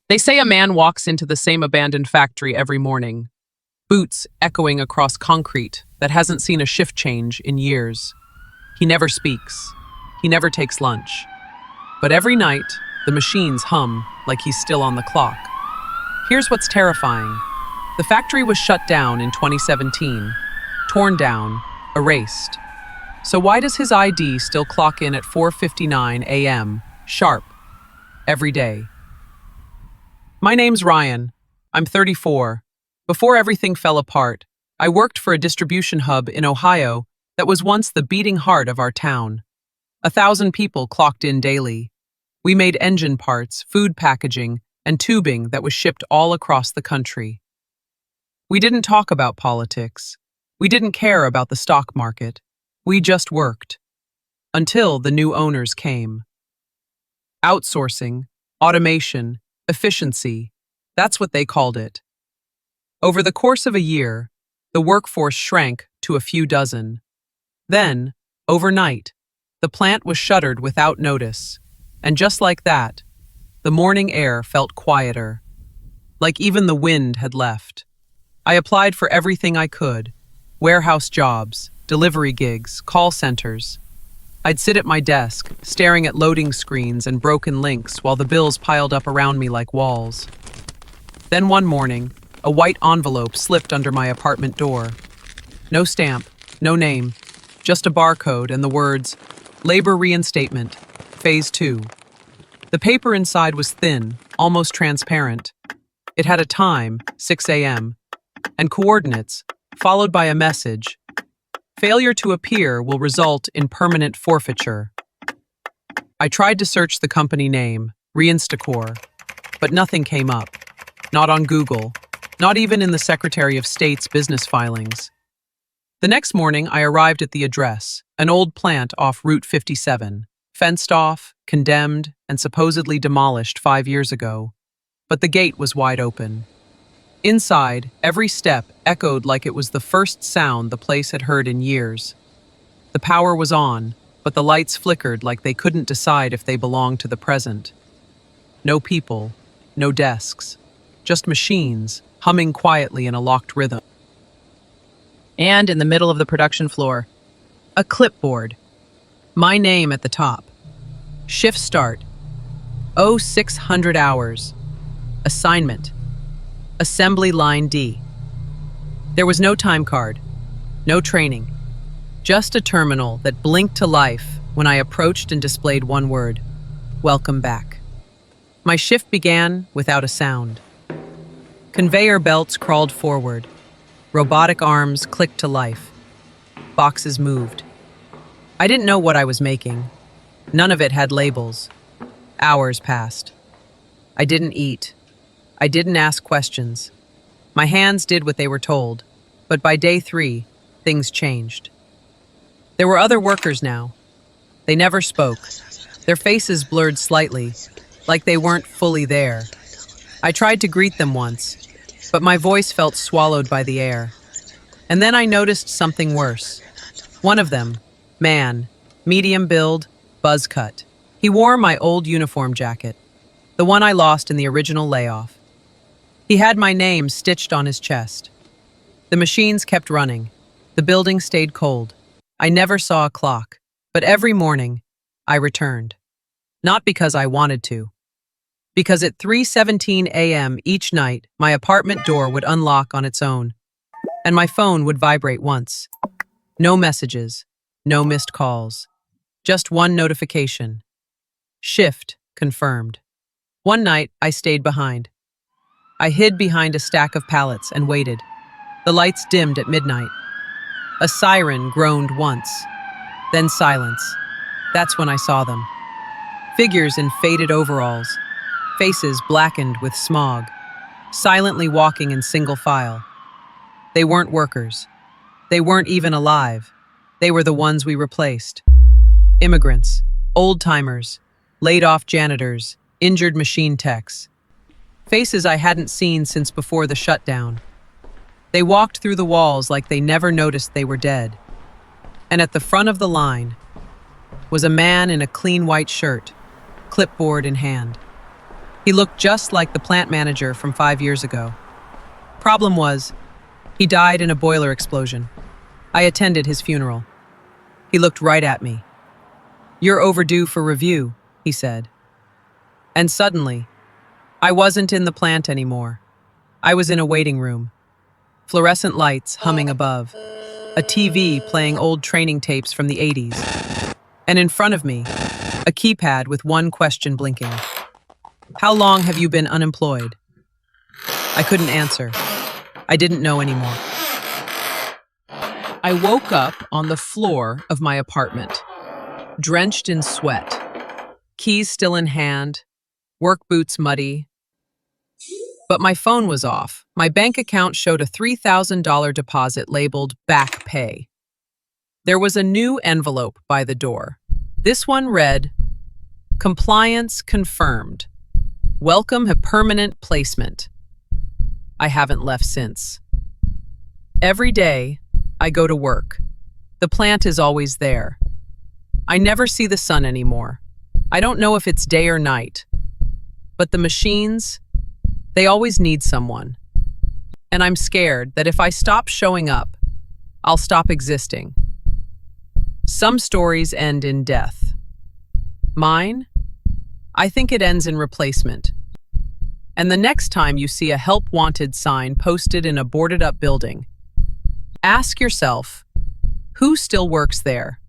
They say a man walks into the same abandoned factory every morning, boots echoing across concrete that hasn't seen a shift change in years. He never speaks. He never takes lunch. But every night, the machines hum like he's still on the clock. Here's what's terrifying. The factory was shut down in 2017, torn down, erased. So why does his ID still clock in at 4:59 a.m., sharp, every day? My name's Ryan. I'm 34. Before everything fell apart, I worked for a distribution hub in Ohio that was once the beating heart of our town. 1,000 people clocked in daily. We made engine parts, food packaging, and tubing that was shipped all across the country. We didn't talk about politics. We didn't care about the stock market. We just worked. Until the new owners came. Outsourcing, automation, efficiency, that's what they called it. Over the course of a year, the workforce shrank to a few dozen. Then, overnight, the plant was shuttered without notice, and just like that, the morning air felt quieter, like even the wind had left. I applied for everything I could: warehouse jobs, delivery gigs, call centers. I'd sit at my desk, staring at loading screens and broken links while the bills piled up around me like walls. Then one morning, a white envelope slipped under my apartment door. No stamp, no name, just a barcode and the words, "Labor Reinstatement, Phase 2. The paper inside was thin, almost transparent. It had a time, 6 a.m., and coordinates, followed by a message. Failure to appear will result in permanent forfeiture. I tried to search the company name, Reinstacor, but nothing came up. Not on Google, not even in the Secretary of State's business filings. The next morning, I arrived at the address, an old plant off Route 57, fenced off, condemned, and supposedly demolished 5 years ago. But the gate was wide open. Inside, every step echoed like it was the first sound the place had heard in years. The power was on, but the lights flickered like they couldn't decide if they belonged to the present. No people, no desks, just machines, humming quietly in a locked rhythm. And in the middle of the production floor, a clipboard. My name at the top. Shift start. 0600 hours. Assignment. Assembly line D. There was no time card, no training, just a terminal that blinked to life when I approached and displayed one word: welcome back. My shift began without a sound. Conveyor belts crawled forward. Robotic arms clicked to life. Boxes moved. I didn't know what I was making. None of it had labels. Hours passed. I didn't eat. I didn't ask questions. My hands did what they were told, but by day 3, things changed. There were other workers now. They never spoke. Their faces blurred slightly, like they weren't fully there. I tried to greet them once, but my voice felt swallowed by the air. And then I noticed something worse. One of them, man, medium build, buzz cut. He wore my old uniform jacket, the one I lost in the original layoff. He had my name stitched on his chest. The machines kept running. The building stayed cold. I never saw a clock, but every morning, I returned. Not because I wanted to. Because at 3:17 a.m. each night, my apartment door would unlock on its own, and my phone would vibrate once. No messages, no missed calls. Just one notification. Shift confirmed. One night, I stayed behind. I hid behind a stack of pallets and waited. The lights dimmed at midnight. A siren groaned once, then silence. That's when I saw them. Figures in faded overalls, faces blackened with smog, silently walking in single file. They weren't workers. They weren't even alive. They were the ones we replaced. Immigrants, old-timers, laid-off janitors, injured machine techs. Faces I hadn't seen since before the shutdown. They walked through the walls like they never noticed they were dead. And at the front of the line was a man in a clean white shirt, clipboard in hand. He looked just like the plant manager from 5 years ago. Problem was, he died in a boiler explosion. I attended his funeral. He looked right at me. "You're overdue for review," he said. And suddenly, I wasn't in the plant anymore. I was in a waiting room. Fluorescent lights humming above. A TV playing old training tapes from the 80s. And in front of me, a keypad with one question blinking. "How long have you been unemployed?" I couldn't answer. I didn't know anymore. I woke up on the floor of my apartment, drenched in sweat, keys still in hand, work boots muddy. But my phone was off. My bank account showed a $3,000 deposit labeled back pay. There was a new envelope by the door. This one read, "Compliance confirmed. Welcome a permanent placement." I haven't left since. Every day, I go to work. The plant is always there. I never see the sun anymore. I don't know if it's day or night. But the machines, they always need someone. And I'm scared that if I stop showing up, I'll stop existing. Some stories end in death. Mine? I think it ends in replacement. And the next time you see a help wanted sign posted in a boarded up building, ask yourself, who still works there?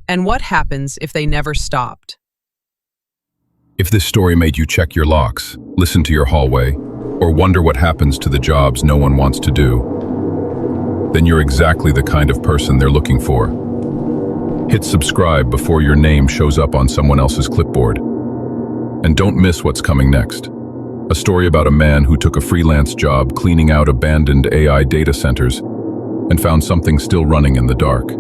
And what happens if they never stopped? If this story made you check your locks, listen to your hallway, or wonder what happens to the jobs no one wants to do, then you're exactly the kind of person they're looking for. Hit subscribe before your name shows up on someone else's clipboard. And don't miss what's coming next. A story about a man who took a freelance job cleaning out abandoned AI data centers and found something still running in the dark.